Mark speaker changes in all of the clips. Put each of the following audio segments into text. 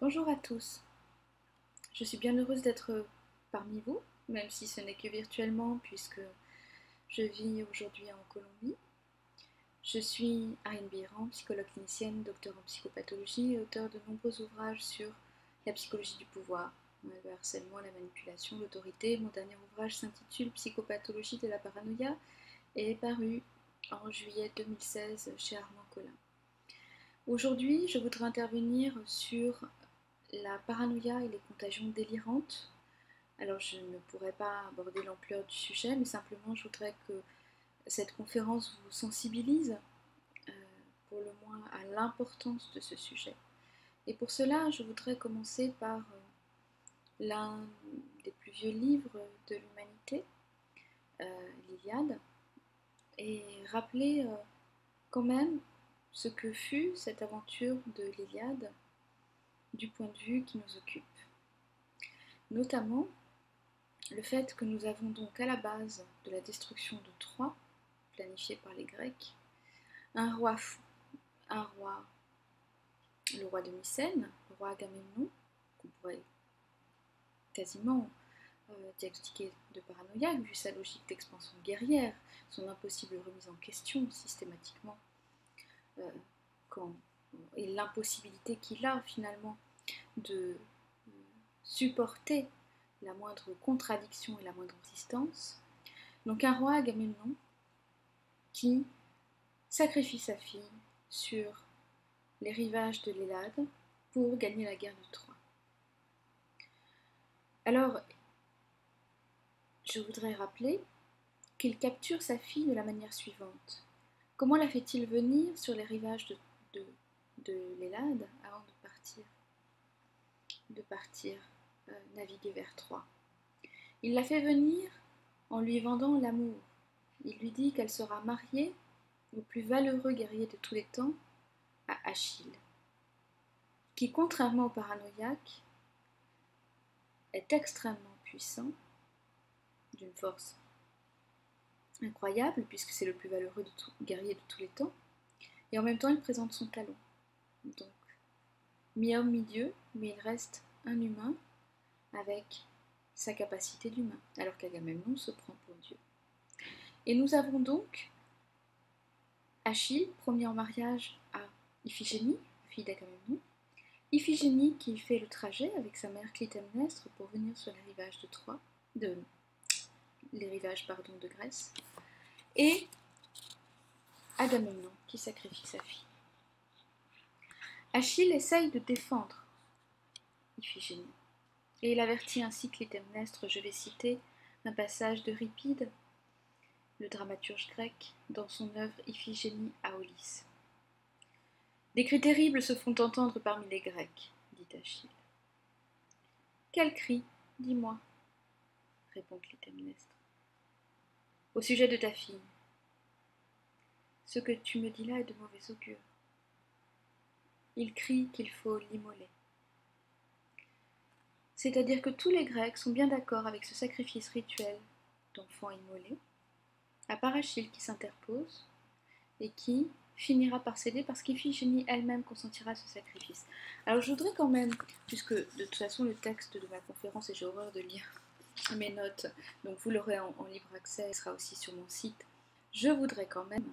Speaker 1: Bonjour à tous, je suis bien heureuse d'être parmi vous, même si ce n'est que virtuellement puisque je vis aujourd'hui en Colombie. Je suis Ariane Biran, psychologue clinicienne, docteur en psychopathologie et auteur de nombreux ouvrages sur la psychologie du pouvoir, le harcèlement, la manipulation, l'autorité. Mon dernier ouvrage s'intitule Psychopathologie de la paranoïa et est paru en juillet 2016 chez Armand Collin. Aujourd'hui, je voudrais intervenir sur la paranoïa et les contagions délirantes. Alors je ne pourrais pas aborder l'ampleur du sujet, mais simplement je voudrais que cette conférence vous sensibilise pour le moins à l'importance de ce sujet. Et pour cela, je voudrais commencer par l'un des plus vieux livres de l'humanité, l'Iliade, et rappeler quand même ce que fut cette aventure de l'Iliade du point de vue qui nous occupe. Notamment le fait que nous avons donc à la base de la destruction de Troie, planifiée par les Grecs, un roi fou, le roi de Mycène, le roi Agamemnon, qu'on pourrait quasiment diagnostiquer de paranoïaque vu sa logique d'expansion guerrière, son impossible remise en question systématiquement, et l'impossibilité qu'il a finalement de supporter la moindre contradiction et la moindre résistance. Donc un roi Agamemnon qui sacrifie sa fille sur les rivages de l'Élade pour gagner la guerre de Troie. Alors, je voudrais rappeler qu'il capture sa fille de la manière suivante. Comment la fait-il venir sur les rivages de l'Élade avant de partir naviguer vers Troie? Il la fait venir en lui vendant l'amour. Il lui dit qu'elle sera mariée au plus valeureux guerrier de tous les temps, à Achille, qui, contrairement au paranoïaque, est extrêmement puissant, d'une force incroyable, puisque c'est le plus valeureux guerrier de tous les temps, et en même temps il présente son talon. Donc, mi-homme, mi-dieu, mais il reste un humain avec sa capacité d'humain, alors qu'Agamemnon se prend pour Dieu. Et nous avons donc Achille, promis en mariage à Iphigénie, fille d'Agamemnon, Iphigénie qui fait le trajet avec sa mère Clytemnestre pour venir sur les rivages de Troie, de Grèce, et Agamemnon qui sacrifie sa fille. Achille essaye de défendre Iphigénie, et il avertit ainsi Clytemnestre, je vais citer un passage d'Euripide, le dramaturge grec, dans son œuvre Iphigénie à Aulis. Des cris terribles se font entendre parmi les Grecs, dit Achille. Quels cris, dis-moi, répond Clytemnestre. Au sujet de ta fille. Ce que tu me dis là est de mauvais augure. Il crie qu'il faut l'immoler. C'est-à-dire que tous les Grecs sont bien d'accord avec ce sacrifice rituel d'enfants immolés, à part Achille qui s'interpose et qui finira par céder parce qu'Iphigénie elle-même consentira à ce sacrifice. Alors je voudrais quand même, puisque de toute façon le texte de ma conférence, et j'ai horreur de lire mes notes, donc vous l'aurez en libre accès, il sera aussi sur mon site, je voudrais quand même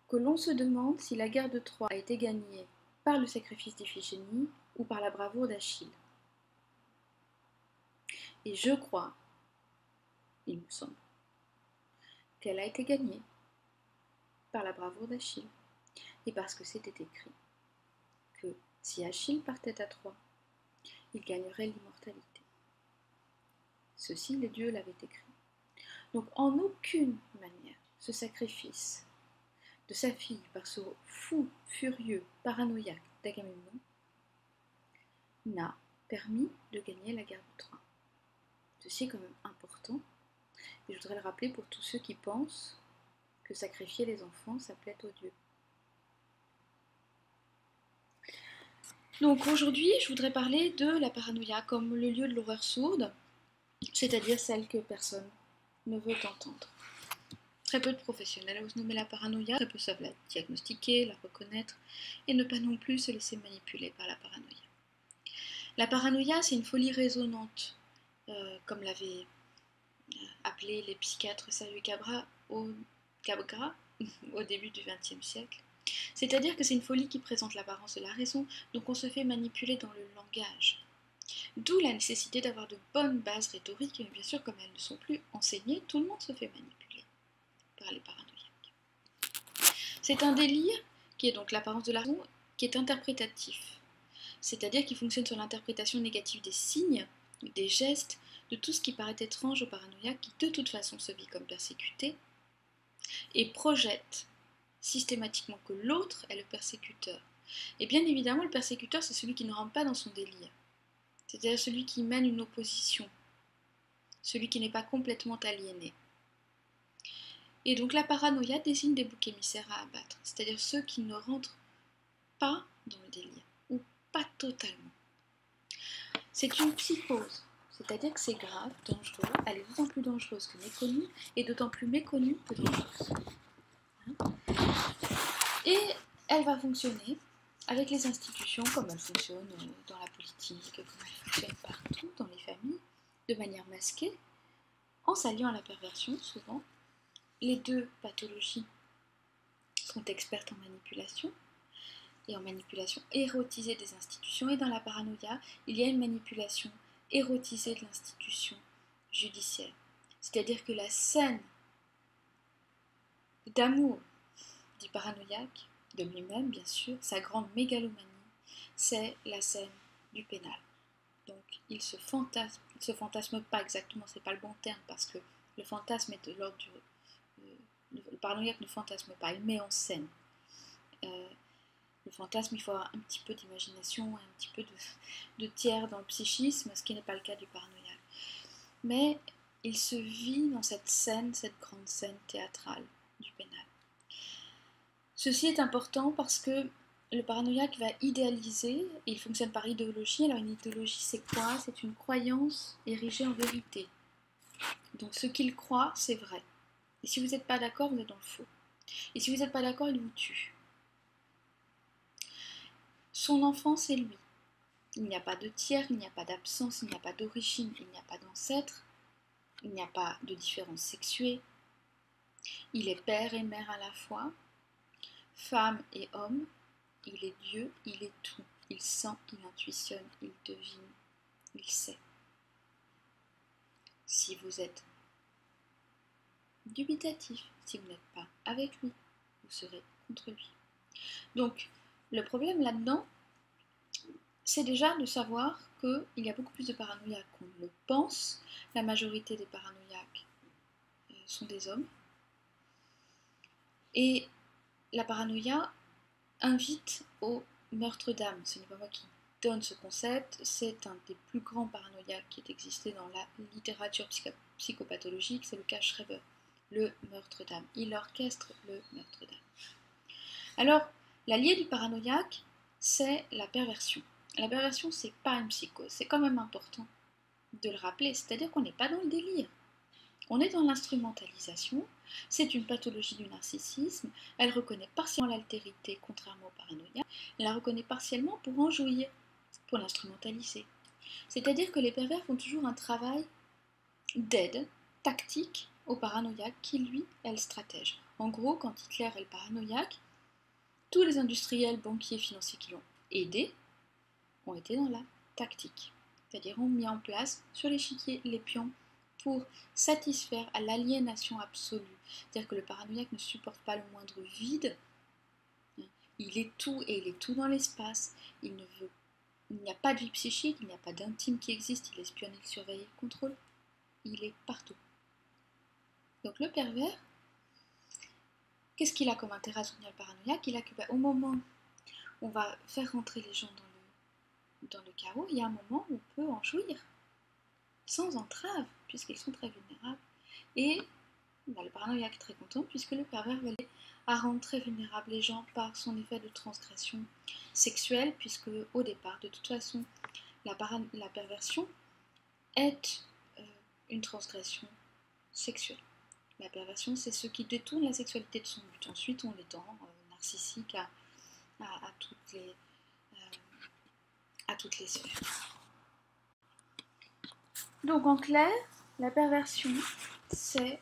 Speaker 1: que l'on se demande si la guerre de Troie a été gagnée par le sacrifice d'Iphigénie ou par la bravoure d'Achille. Et je crois, il me semble, qu'elle a été gagnée par la bravoure d'Achille. Et parce que c'était écrit que si Achille partait à Troie, il gagnerait l'immortalité. Ceci, les dieux l'avaient écrit. Donc en aucune manière, ce sacrifice de sa fille par ce fou, furieux, paranoïaque d'Agamemnon n'a permis de gagner la guerre de Troie. Ceci est quand même important, et je voudrais le rappeler pour tous ceux qui pensent que sacrifier les enfants, ça plaît aux dieux. Donc aujourd'hui, je voudrais parler de la paranoïa comme le lieu de l'horreur sourde, c'est-à-dire celle que personne ne veut entendre. Très peu de professionnels osent nommer la paranoïa, très peu savent la diagnostiquer, la reconnaître, et ne pas non plus se laisser manipuler par la paranoïa. La paranoïa, c'est une folie résonante, comme l'avaient appelé les psychiatres Sergio Cabra au début du XXe siècle. C'est-à-dire que c'est une folie qui présente l'apparence de la raison, donc on se fait manipuler dans le langage. D'où la nécessité d'avoir de bonnes bases rhétoriques, et bien sûr, comme elles ne sont plus enseignées, tout le monde se fait manipuler par les paranoïaques. C'est un délire, qui est donc l'apparence de la raison, qui est interprétatif. C'est-à-dire qu'il fonctionne sur l'interprétation négative des signes, des gestes, de tout ce qui paraît étrange au paranoïaque, qui de toute façon se vit comme persécuté, et projette systématiquement que l'autre est le persécuteur. Et bien évidemment, le persécuteur, c'est celui qui ne rentre pas dans son délire. C'est-à-dire celui qui mène une opposition, celui qui n'est pas complètement aliéné. Et donc la paranoïa désigne des boucs émissaires à abattre, c'est-à-dire ceux qui ne rentrent pas dans le délire, ou pas totalement. C'est une psychose, c'est-à-dire que c'est grave, dangereux, elle est d'autant plus dangereuse que méconnue, et d'autant plus méconnue que dangereuse. Et elle va fonctionner avec les institutions comme elle fonctionne dans la politique, comme elle fonctionne partout, dans les familles, de manière masquée, en s'alliant à la perversion, souvent. Les deux pathologies sont expertes en manipulation, et en manipulation érotisée des institutions, et dans la paranoïa, il y a une manipulation érotisée de l'institution judiciaire. C'est-à-dire que la scène d'amour du paranoïaque, de lui-même bien sûr, sa grande mégalomanie, c'est la scène du pénal. Donc il se fantasme pas exactement, c'est pas le bon terme, parce que le fantasme est de l'ordre du... Le paranoïaque ne fantasme pas, il met en scène. Le fantasme, il faut avoir un petit peu d'imagination, un petit peu de tiers dans le psychisme, ce qui n'est pas le cas du paranoïaque. Mais il se vit dans cette scène, cette grande scène théâtrale du pénal. Ceci est important parce que le paranoïaque va idéaliser, et il fonctionne par idéologie. Alors une idéologie, c'est quoi? C'est une croyance érigée en vérité. Donc ce qu'il croit, c'est vrai. Et si vous n'êtes pas d'accord, vous êtes dans le faux. Et si vous n'êtes pas d'accord, il vous tue. Son enfant, c'est lui. Il n'y a pas de tiers, il n'y a pas d'absence, il n'y a pas d'origine, il n'y a pas d'ancêtre, il n'y a pas de différence sexuée. Il est père et mère à la fois, femme et homme, il est Dieu, il est tout. Il sent, il intuitionne, il devine, il sait. Si vous êtes dubitatif, si vous n'êtes pas avec lui, vous serez contre lui. Donc, le problème là-dedans, c'est déjà de savoir qu'il y a beaucoup plus de paranoïaques qu'on ne le pense. La majorité des paranoïaques sont des hommes. Et la paranoïa invite au meurtre d'âme. Ce n'est pas moi qui donne ce concept, c'est un des plus grands paranoïaques qui ait existé dans la littérature psychopathologique, c'est le cas Schreber, le meurtre d'âme. Il orchestre le meurtre d'âme. Alors, l'allié du paranoïaque, c'est la perversion. La perversion, c'est pas une psychose, c'est quand même important de le rappeler, c'est-à-dire qu'on n'est pas dans le délire. On est dans l'instrumentalisation, c'est une pathologie du narcissisme, elle reconnaît partiellement l'altérité contrairement au paranoïa, elle la reconnaît partiellement pour en jouir, pour l'instrumentaliser. C'est-à-dire que les pervers font toujours un travail d'aide tactique au paranoïaque qui, lui, est le stratège. En gros, quand Hitler est le paranoïaque, tous les industriels, banquiers, financiers qui l'ont aidé ont été dans la tactique. C'est-à-dire ont mis en place sur l'échiquier les pions pour satisfaire à l'aliénation absolue. C'est-à-dire que le paranoïaque ne supporte pas le moindre vide. Il est tout et il est tout dans l'espace. Il n'y a pas de vie psychique, il n'y a pas d'intime qui existe. Il espionne, il surveille, il contrôle. Il est partout. Donc le pervers, qu'est-ce qu'il a comme intérêt à soutenir le paranoïaque? Il a que au moment où on va faire rentrer les gens dans le chaos, il y a un moment où on peut en jouir, sans entrave, puisqu'ils sont très vulnérables. Et le paranoïaque est très content, puisque le pervers va aller à rendre très vulnérables les gens par son effet de transgression sexuelle, puisque au départ, de toute façon, la perversion est une transgression sexuelle. La perversion, c'est ce qui détourne la sexualité de son but. Ensuite, on l'étend narcissique à toutes les sphères. Donc en clair, la perversion, c'est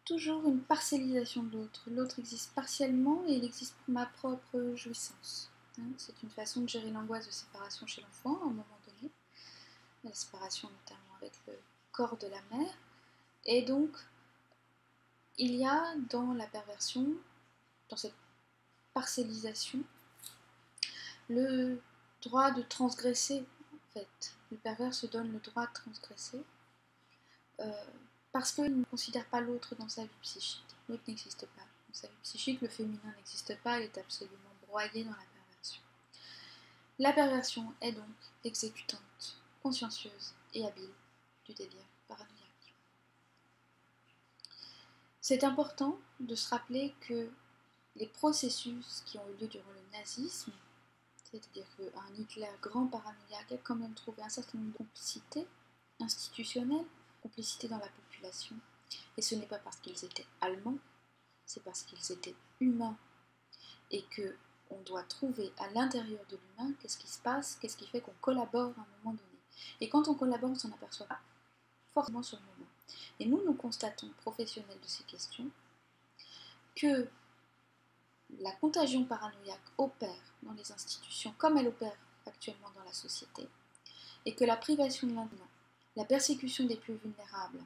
Speaker 1: toujours une parcellisation de l'autre. L'autre existe partiellement et il existe pour ma propre jouissance. C'est une façon de gérer l'angoisse de séparation chez l'enfant à un moment donné. La séparation notamment avec le corps de la mère. Et donc, il y a dans la perversion, dans cette parcellisation, le droit de transgresser, en fait. Le pervers se donne le droit de transgresser parce qu'il ne considère pas l'autre dans sa vie psychique. L'autre n'existe pas. Dans sa vie psychique, le féminin n'existe pas, il est absolument broyé dans la perversion. La perversion est donc exécutante, consciencieuse et habile du délire paranoïaque. C'est important de se rappeler que les processus qui ont eu lieu durant le nazisme, c'est-à-dire qu'un Hitler grand paranoïaque a quand même trouvé un certain nombre de complicités institutionnelles, complicité dans la population, et ce n'est pas parce qu'ils étaient allemands, c'est parce qu'ils étaient humains, et qu'on doit trouver à l'intérieur de l'humain qu'est-ce qui se passe, qu'est-ce qui fait qu'on collabore à un moment donné. Et quand on collabore, on s'en aperçoit pas forcément sur le moment. Et nous constatons, professionnels de ces questions, que la contagion paranoïaque opère dans les institutions comme elle opère actuellement dans la société, et que la privation de l'individu, la persécution des plus vulnérables,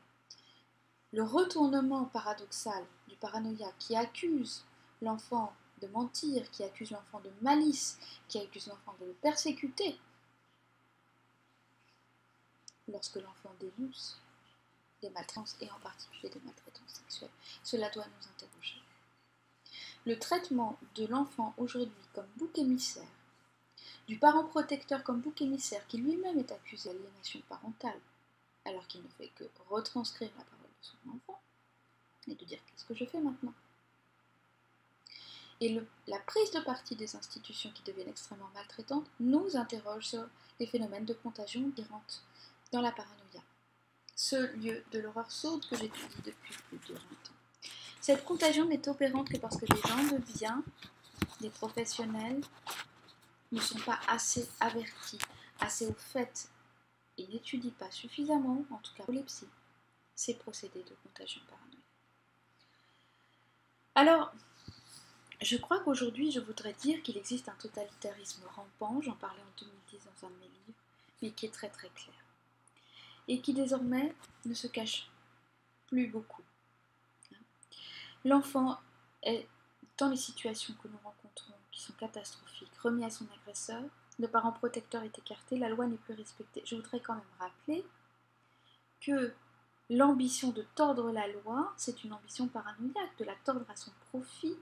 Speaker 1: le retournement paradoxal du paranoïaque qui accuse l'enfant de mentir, qui accuse l'enfant de malice, qui accuse l'enfant de le persécuter, lorsque l'enfant dénonce des maltraitances, et en particulier des maltraitances sexuelles, cela doit nous interroger. Le traitement de l'enfant aujourd'hui comme bouc émissaire, du parent protecteur comme bouc émissaire qui lui-même est accusé d'aliénation parentale, alors qu'il ne fait que retranscrire la parole de son enfant, et de dire qu'est-ce que je fais maintenant. Et la prise de parti des institutions qui deviennent extrêmement maltraitantes nous interroge sur les phénomènes de contagion qui rentrent dans la paranoïa. Ce lieu de l'horreur sourde que j'étudie depuis plus de 20 ans. Cette contagion n'est opérante que parce que des gens de bien, des professionnels, ne sont pas assez avertis, assez au fait, et n'étudient pas suffisamment, en tout cas pour les psys, ces procédés de contagion paranoïaque. Alors, je crois qu'aujourd'hui, je voudrais dire qu'il existe un totalitarisme rampant, j'en parlais en 2010 dans un de mes livres, mais qui est très très clair. Et qui désormais ne se cache plus beaucoup. L'enfant est dans les situations que nous rencontrons, qui sont catastrophiques, remis à son agresseur, le parent protecteur est écarté, la loi n'est plus respectée. Je voudrais quand même rappeler que l'ambition de tordre la loi, c'est une ambition paranoïaque, de la tordre à son profit.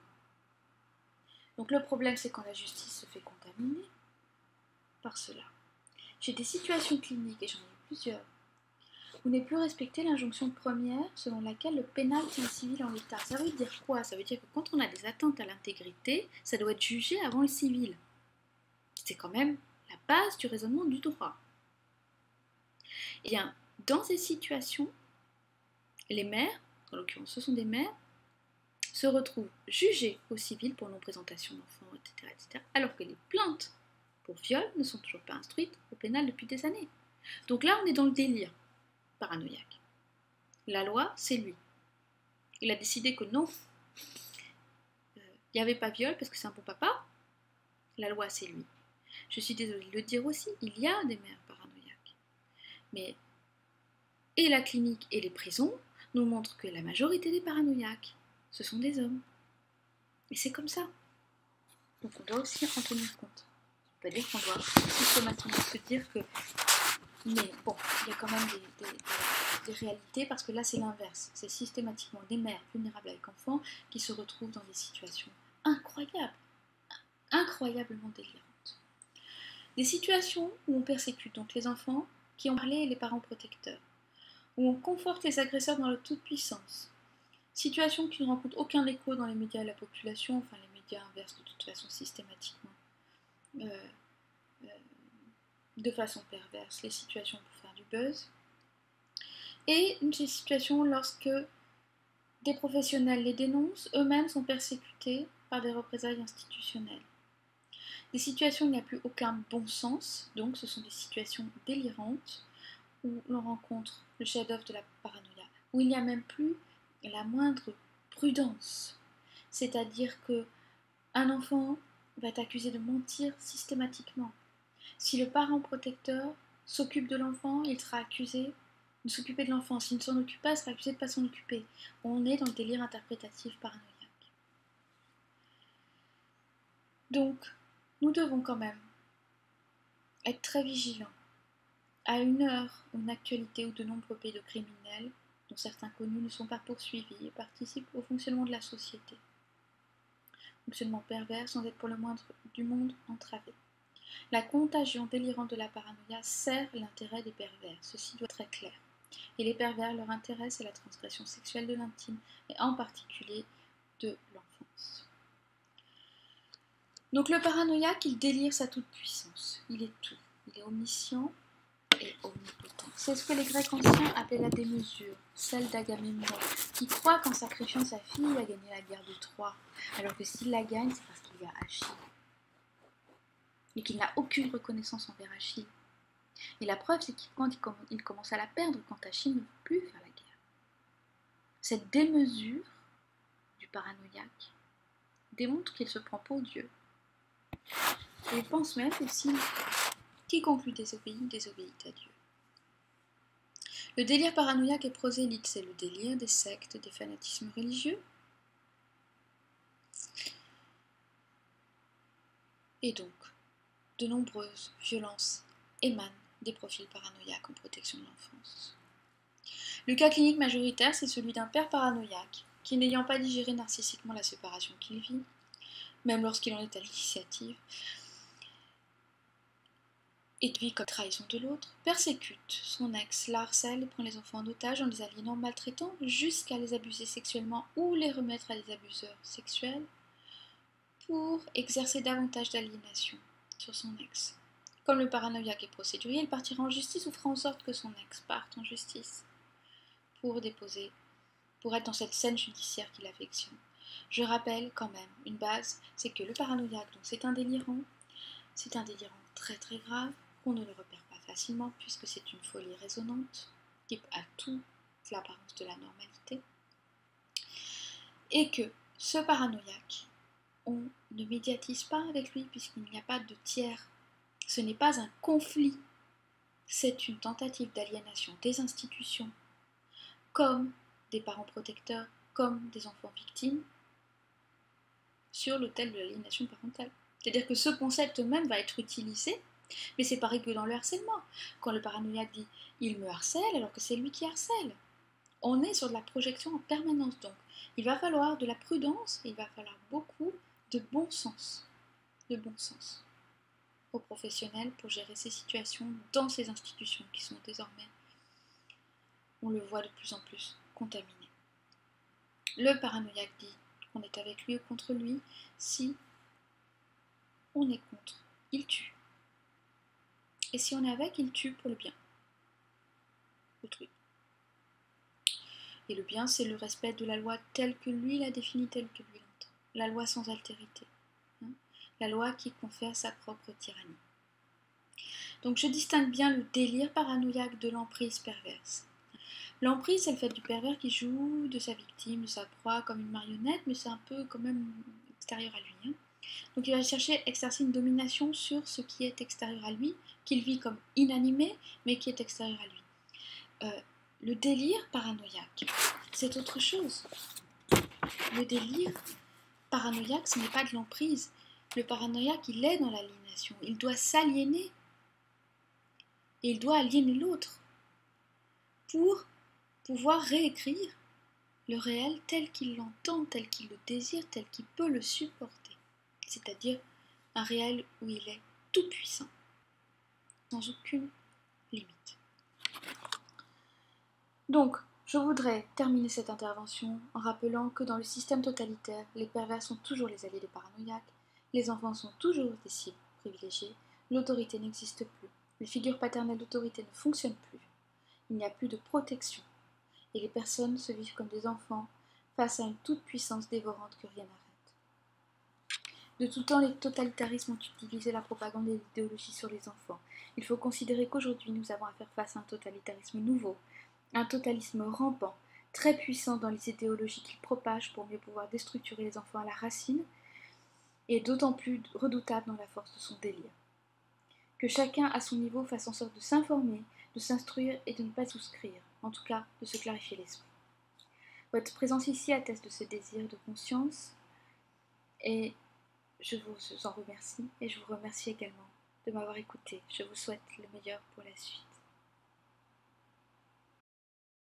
Speaker 1: Donc le problème, c'est quand la justice se fait contaminer par cela. J'ai des situations cliniques, et j'en ai eu plusieurs, où n'est plus respectée l'injonction première selon laquelle le pénal tient le civil en l'état. Ça veut dire quoi? Ça veut dire que quand on a des atteintes à l'intégrité, ça doit être jugé avant le civil. C'est quand même la base du raisonnement du droit. Et bien, dans ces situations, les maires, en l'occurrence ce sont des maires, se retrouvent jugés au civil pour non-présentation d'enfants, etc., alors que les plaintes pour viol ne sont toujours pas instruites au pénal depuis des années. Donc là, on est dans le délire paranoïaque. La loi, c'est lui. Il a décidé que non, il n'y avait pas viol parce que c'est un bon papa. La loi, c'est lui. Je suis désolée de le dire aussi, il y a des mères paranoïaques. Mais et la clinique et les prisons nous montrent que la majorité des paranoïaques, ce sont des hommes. Et c'est comme ça. Donc on doit aussi en tenir compte. Ça veut pas dire qu'on doit systématiquement se dire que... Mais bon, il y a quand même des réalités, parce que là c'est l'inverse. C'est systématiquement des mères vulnérables avec enfants qui se retrouvent dans des situations incroyables, incroyablement délirantes. Des situations où on persécute donc les enfants qui ont parlé et les parents protecteurs, où on conforte les agresseurs dans leur toute-puissance. Situation qui ne rencontre aucun écho dans les médias et la population, enfin les médias inversent de toute façon systématiquement, de façon perverse, les situations pour faire du buzz. Et une situation lorsque des professionnels les dénoncent, eux-mêmes sont persécutés par des représailles institutionnelles. Des situations où il n'y a plus aucun bon sens, donc ce sont des situations délirantes, où l'on rencontre le chef-d'œuvre de la paranoïa, où il n'y a même plus la moindre prudence. C'est-à-dire que un enfant va être accusé de mentir systématiquement. Si le parent protecteur s'occupe de l'enfant, il sera accusé de s'occuper de l'enfant. S'il ne s'en occupe pas, il sera accusé de ne pas s'en occuper. On est dans le délire interprétatif paranoïaque. Donc, nous devons quand même être très vigilants. À une heure où une actualité où de nombreux pédocriminels, dont certains connus, ne sont pas poursuivis et participent au fonctionnement de la société. Fonctionnement pervers sans être pour le moindre du monde entravé. La contagion délirante de la paranoïa sert l'intérêt des pervers, ceci doit être très clair. Et les pervers, leur intérêt, c'est la transgression sexuelle de l'intime, et en particulier de l'enfance. Donc le paranoïaque, il délire sa toute-puissance. Il est tout. Il est omniscient et omnipotent. C'est ce que les Grecs anciens appelaient la démesure, celle d'Agamemnon, qui croit qu'en sacrifiant sa fille, il a gagné la guerre de Troie, alors que s'il la gagne, c'est parce qu'il y a Achille. Et qu'il n'a aucune reconnaissance envers Achille. Et la preuve, c'est qu'il commence à la perdre quand Achille ne veut plus faire la guerre. Cette démesure du paranoïaque démontre qu'il se prend pour Dieu. Et il pense même que si quiconque lui désobéit à Dieu. Le délire paranoïaque est prosélyte, c'est le délire des sectes, des fanatismes religieux. Et donc, de nombreuses violences émanent des profils paranoïaques en protection de l'enfance. Le cas clinique majoritaire, c'est celui d'un père paranoïaque qui, n'ayant pas digéré narcissiquement la séparation qu'il vit, même lorsqu'il en est à l'initiative, et vit comme trahison de l'autre, persécute son ex, la harcèle et prend les enfants en otage en les aliénant, maltraitant, jusqu'à les abuser sexuellement ou les remettre à des abuseurs sexuels pour exercer davantage d'aliénation sur son ex. Comme le paranoïaque est procédurier, il partira en justice ou fera en sorte que son ex parte en justice pour être dans cette scène judiciaire qu'il affectionne. Je rappelle quand même une base, c'est que le paranoïaque, donc c'est un délirant très très grave, qu'on ne le repère pas facilement puisque c'est une folie résonante qui a toute l'apparence de la normalité, et que ce paranoïaque, on ne médiatise pas avec lui puisqu'il n'y a pas de tiers. Ce n'est pas un conflit, c'est une tentative d'aliénation des institutions, comme des parents protecteurs, comme des enfants victimes, sur l'autel de l'aliénation parentale. C'est-à-dire que ce concept même va être utilisé, mais c'est pareil que dans le harcèlement. Quand le paranoïaque dit « il me harcèle » alors que c'est lui qui harcèle. On est sur de la projection en permanence, donc il va falloir de la prudence, et il va falloir beaucoup de bon sens aux professionnels pour gérer ces situations dans ces institutions qui sont désormais, on le voit de plus en plus, contaminées. Le paranoïaque dit qu'on est avec lui ou contre lui. Si on est contre, il tue. Et si on est avec, il tue pour le bien autrui. Et le bien, c'est le respect de la loi telle que lui l'a définie, telle que lui l'entend. La loi sans altérité. La loi qui confère sa propre tyrannie. Donc je distingue bien le délire paranoïaque de l'emprise perverse. L'emprise, c'est le fait du pervers qui joue de sa victime, de sa proie comme une marionnette, mais c'est un peu quand même extérieur à lui. Donc il va chercher à exercer une domination sur ce qui est extérieur à lui, qu'il vit comme inanimé, mais qui est extérieur à lui. Le délire paranoïaque, c'est autre chose. Le délire paranoïaque, ce n'est pas de l'emprise. Le paranoïaque, il est dans l'aliénation. Il doit s'aliéner. Et il doit aliéner l'autre pour pouvoir réécrire le réel tel qu'il l'entend, tel qu'il le désire, tel qu'il peut le supporter. C'est-à-dire un réel où il est tout puissant, sans aucune limite. Donc, je voudrais terminer cette intervention en rappelant que dans le système totalitaire, les pervers sont toujours les alliés des paranoïaques, les enfants sont toujours des cibles privilégiées, l'autorité n'existe plus, les figures paternelles d'autorité ne fonctionnent plus, il n'y a plus de protection, et les personnes se vivent comme des enfants face à une toute-puissance dévorante que rien n'arrête. De tout temps, les totalitarismes ont utilisé la propagande et l'idéologie sur les enfants. Il faut considérer qu'aujourd'hui, nous avons à faire face à un totalitarisme nouveau, un totalisme rampant, très puissant dans les idéologies qu'il propage pour mieux pouvoir déstructurer les enfants à la racine, et d'autant plus redoutable dans la force de son délire. Que chacun à son niveau fasse en sorte de s'informer, de s'instruire et de ne pas souscrire, en tout cas de se clarifier l'esprit. Votre présence ici atteste de ce désir de conscience et je vous en remercie et je vous remercie également de m'avoir écouté. Je vous souhaite le meilleur pour la suite.